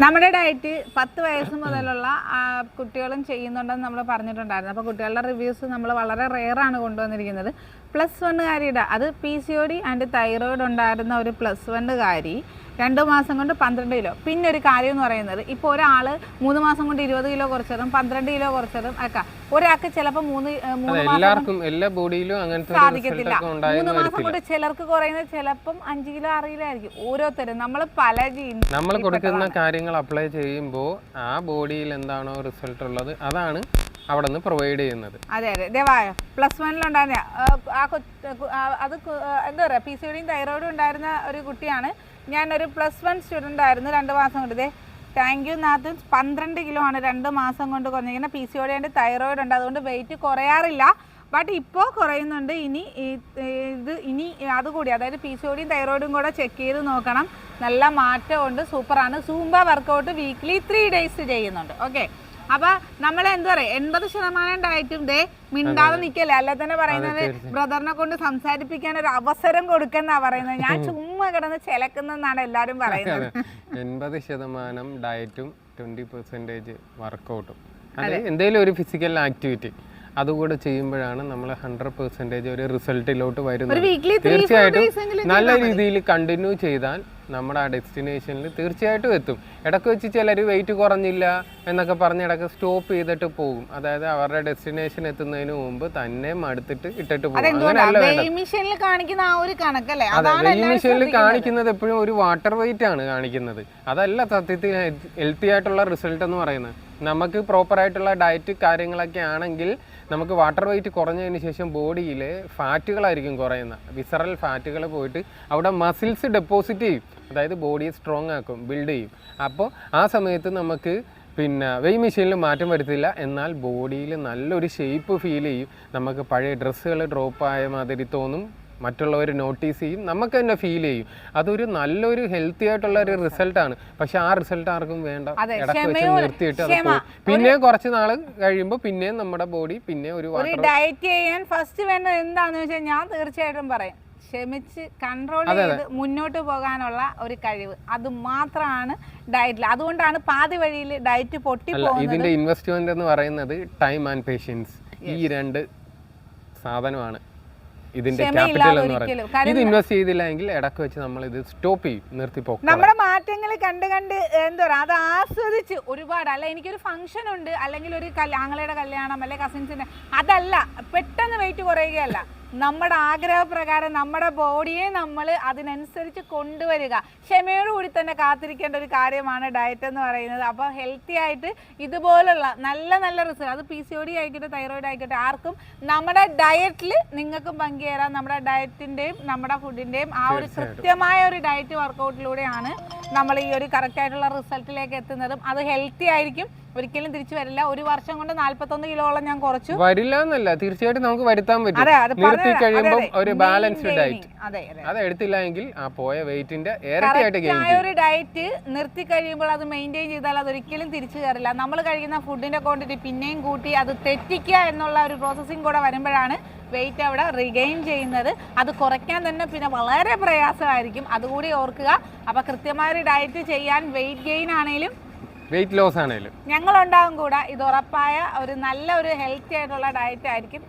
നമ്മുടെ ഡയറ്റ് 10 വയസ്സ് മുതലുള്ള കുട്ടികളും ചെയ്യുന്നുണ്ടെന്ന് നമ്മൾ പറഞ്ഞിട്ടുണ്ടായിരുന്നു. അപ്പോൾ കുട്ടികളുടെ റിവ്യൂസ് നമ്മൾ വളരെ റെയറാണ് കൊണ്ടുവന്നിരിക്കുന്നത്. +1 കാരിയുടെ അത് PCOD ആൻഡ് തൈറോയിഡ് ഉണ്ടായിരുന്ന ഒരു +1 കാരി 2 മാസം കൊണ്ട് 12 കിലോ. പിന്നെ ഒരു കാര്യം എന്ന് പറയുന്നത്, ഇപ്പോൾ ഒരാൾ 3 മാസം കൊണ്ട് 20 കിലോ കുറച്ചതും 12 കിലോ കുറച്ചതും ഒക്കെ ഒരാൾക്ക് ചിലപ്പോൾ 3 മാസം സാധിക്കത്തില്ല. 3 മാസം കൊണ്ട് ചിലർക്ക് കുറയുന്നത് ചിലപ്പം 5 കിലോ 6 കിലോ ആയിരിക്കും. ഓരോരുത്തരും നമ്മൾ നമ്മൾ കൊടുക്കുന്ന കാര്യങ്ങൾ അപ്ലൈ ചെയ്യുമ്പോൾ ആ ബോഡിയിൽ എന്താണോ റിസൾട്ട് ഉള്ളത് അതാണ് അവിടെ നിന്ന് പ്രൊവൈഡ് ചെയ്യുന്നത്. അതെ അതെ ദേവായോ +1 അത് എന്താ പറയുക, PCOD തൈറോയിഡും ഉണ്ടായിരുന്ന ഒരു കുട്ടിയാണ്. ഞാനൊരു +1 സ്റ്റുഡൻ്റ് ആയിരുന്നു. 2 മാസം കൊണ്ട് താങ്ക് യു നാഥൻ 12 കിലോ ആണ് 2 മാസം കൊണ്ട് കുറഞ്ഞിരിക്കുന്നത്. PCOD ആൻഡ് തൈറോയിഡ് ഉണ്ട്, അതുകൊണ്ട് വെയിറ്റ് കുറയാറില്ല. ബട്ട് ഇപ്പോൾ കുറയുന്നുണ്ട്. ഇനി അതുകൂടി, അതായത് PCOD തൈറോയിഡും കൂടെ ചെക്ക് ചെയ്ത് നോക്കണം. നല്ല മാറ്റമുണ്ട്, സൂപ്പറാണ്. സൂംബ വർക്കൗട്ട് വീക്ക്ലി 3 ഡേയ്സ് ചെയ്യുന്നുണ്ട്. ഓക്കെ, അപ്പൊ നമ്മൾ എന്താ പറയാ 80% ഡയറ്റും മിണ്ടാതെ നിക്കല്ലേ. അല്ലെ തന്നെ പറയുന്നത് ബ്രദറിനെ കൊണ്ട് സംസാരിപ്പിക്കാൻ ഒരു അവസരം കൊടുക്കുന്ന പറയുന്നത്. ഞാൻ ചുമ്മാ കിടന്ന് ചിലക്കുന്നെന്നാണ് എല്ലാരും പറയുന്നത്. 80% ഡയറ്റും 20% വർക്കൗട്ടും, അതെ എന്തെങ്കിലും ഒരു ഫിസിക്കൽ ആക്ടിവിറ്റി അതുകൂടെ ചെയ്യുമ്പോഴാണ് നമ്മൾ 100% ഒരു റിസൾട്ടിലോട്ട് വരുന്നത്. തീർച്ചയായിട്ടും നല്ല രീതിയിൽ കണ്ടിന്യൂ ചെയ്താൽ നമ്മുടെ ആ ഡെസ്റ്റിനേഷനിൽ തീർച്ചയായിട്ടും എത്തും. ഇടയ്ക്ക് വെച്ച് ചിലർ വെയിറ്റ് കുറഞ്ഞില്ല എന്നൊക്കെ പറഞ്ഞ് ഇടയ്ക്ക് സ്റ്റോപ്പ് ചെയ്തിട്ട് പോകും. അതായത് അവരുടെ ഡെസ്റ്റിനേഷൻ എത്തുന്നതിന് മുമ്പ് തന്നെ മടുത്തിട്ട് ഇട്ടിട്ട് പോകും. അങ്ങനെയല്ല വേണ്ടത്. മെഷീനിൽ കാണിക്കുന്നത് എപ്പോഴും ഒരു വാട്ടർ വെയിറ്റ് ആണ് കാണിക്കുന്നത്. അതല്ല സത്യത്തിൽ ഹെൽത്തി ആയിട്ടുള്ള റിസൾട്ട് എന്ന് പറയുന്നത്. നമുക്ക് പ്രോപ്പറായിട്ടുള്ള ഡയറ്റ് കാര്യങ്ങളൊക്കെ ആണെങ്കിൽ നമുക്ക് വാട്ടർ വെയിറ്റ് കുറഞ്ഞതിന് ശേഷം ബോഡിയിലെ ഫാറ്റുകളായിരിക്കും കുറയുന്നത്. വിസറൽ ഫാറ്റുകൾ പോയിട്ട് അവിടെ മസിൽസ് ഡെപ്പോസിറ്റ് ചെയ്യും. അതായത് ബോഡിയെ സ്ട്രോങ് ആക്കും, ബിൽഡ് ചെയ്യും. അപ്പോൾ ആ സമയത്ത് നമുക്ക് വെയ് മെഷീനിൽ മാറ്റം വരുത്തില്ല, എന്നാൽ ബോഡിയിൽ നല്ലൊരു ഷേപ്പ് ഫീൽ ചെയ്യും. നമുക്ക് പഴയ ഡ്രസ്സുകൾ ഡ്രോപ്പായ മാതിരി തോന്നും, മറ്റുള്ളവർ നോട്ടീസ് ചെയ്യും, നമുക്ക് തന്നെ ഫീൽ ചെയ്യും. അതൊരു നല്ലൊരു ഹെൽത്തി ആയിട്ടുള്ള ഒരു റിസൾട്ടാണ്. പക്ഷെ ആ റിസൾട്ട് ആർക്കും വേണ്ട. ഇടയ്ക്ക് വെച്ച് നിർത്തിയിട്ട് അത് പോകും. പിന്നെ കുറച്ച് നാൾ കഴിയുമ്പോൾ പിന്നെ നമ്മുടെ ബോഡി പിന്നെ ഒരു ഡയറ്റ് ചെയ്യാൻ ഫസ്റ്റ് വേണ്ടത് എന്താണെന്ന് വെച്ചാൽ ഞാൻ തീർച്ചയായിട്ടും പറയും, ക്ഷമിച്ച് കൺട്രോൾ ചെയ്ത് മുന്നോട്ട് പോകാനുള്ള ഒരു കഴിവ്. അത് മാത്രമാണ് ഡയറ്റിൽ. അതുകൊണ്ടാണ് പാതി വഴിയിൽ ഡയറ്റ് പൊട്ടി പോകുന്നത്. ഇതിന്റെ ഇൻവെസ്റ്റ്മെന്റ് എന്ന് പറയുന്നത് ടൈം ആൻഡ് പേഷ്യൻസ്. ഈ 2 സാധനമാണ് ഇതിന്റെ ക്യാപിറ്റൽ എന്ന് പറയുന്നത്. ഇത് ഇൻവെസ്റ്റ് ചെയ്തില്ലെങ്കിൽ ഇടയ്ക്ക് വെച്ച് നമ്മൾ ഇത് സ്റ്റോപ്പ് ചെയ്യും, നിർത്തിപ്പോക്കും. നമ്മുടെ മാറ്റങ്ങൾ കണ്ട് എന്താ പറയുക, അത് ആസ്വദിച്ച് ഒരുപാട് അല്ല. എനിക്കൊരു ഫംഗ്ഷൻ ഉണ്ട്, അല്ലെങ്കിൽ ഒരു ആങ്ങളയുടെ കല്യാണം, അല്ലെങ്കിൽ കസിൻസിന്റെ, അതല്ല പെട്ടെന്ന് വെയിറ്റ് കുറയുകയല്ല. നമ്മുടെ ആഗ്രഹപ്രകാരം നമ്മുടെ ബോഡിയെ നമ്മൾ അതിനനുസരിച്ച് കൊണ്ടുവരിക. ക്ഷമയോടുകൂടി തന്നെ കാത്തിരിക്കേണ്ട ഒരു കാര്യമാണ് ഡയറ്റ് എന്ന് പറയുന്നത്. അപ്പോൾ ഹെൽത്തി ആയിട്ട് ഇതുപോലുള്ള നല്ല നല്ല റിസൾട്ട്, അത് PCOD ആയിക്കോട്ടെ തൈറോയിഡ് ആയിക്കോട്ടെ, ആർക്കും നമ്മുടെ ഡയറ്റിൽ നിങ്ങൾക്കും പങ്കുചേരാം. നമ്മുടെ ഡയറ്റിൻ്റെയും നമ്മുടെ ഫുഡിൻ്റെയും ആ ഒരു കൃത്യമായ ഒരു ഡയറ്റ് വർക്കൗട്ടിലൂടെയാണ് നമ്മൾ ഈ ഒരു കറക്റ്റായിട്ടുള്ള റിസൾട്ടിലേക്ക് എത്തുന്നതും. അത് ഹെൽത്തി ആയിരിക്കും, ഒരിക്കലും തിരിച്ചു വരില്ല. 1 വർഷം കൊണ്ട് 41 കിലോളം ഞാൻ കുറച്ചു. വരില്ല എന്നല്ല, തീർച്ചയായിട്ടും നമുക്ക് വരുത്താൻ പറ്റും. നിർത്തി കഴിയുമ്പോൾ ഒരു ബാലൻസ്ഡ് ഡയറ്റ് അത് എടുത്തില്ലെങ്കിൽ ആ പോയ വെയിറ്റിന്റെ ഇരട്ടിയായിട്ട് ഗെയിൻ ചെയ്യും. ഒരു ഡയറ്റ് നിർത്തി കഴിയുമ്പോൾ അത് മെയിൻറ്റെയിൻ ചെയ്താൽ അതൊരിക്കലും തിരിച്ചു കയറില്ല. നമ്മൾ കഴിക്കുന്ന ഫുഡിന്റെ ക്വാണ്ടിറ്റി പിന്നെയും കൂട്ടി അത് തെറ്റിക്കുക എന്നുള്ള ഒരു പ്രോസസ്സിംഗ് കൂടെ വരുമ്പോഴാണ് വെയിറ്റ് അവിടെ റിഗെയിൻ ചെയ്യുന്നത്. അത് കുറയ്ക്കാൻ തന്നെ പിന്നെ വളരെ പ്രയാസമായിരിക്കും, അതുകൂടി ഓർക്കുക. അപ്പോൾ കൃത്യമായൊരു ഡയറ്റ് ചെയ്യാൻ, വെയിറ്റ് ഗെയിൻ ആണെങ്കിലും വെയിറ്റ് ലോസ് ആണെങ്കിലും ഞങ്ങളുണ്ടാകും കൂടെ. ഇത് ഉറപ്പായ ഒരു നല്ല ഒരു ഹെൽത്തി ആയിട്ടുള്ള ഡയറ്റ് ആയിരിക്കും.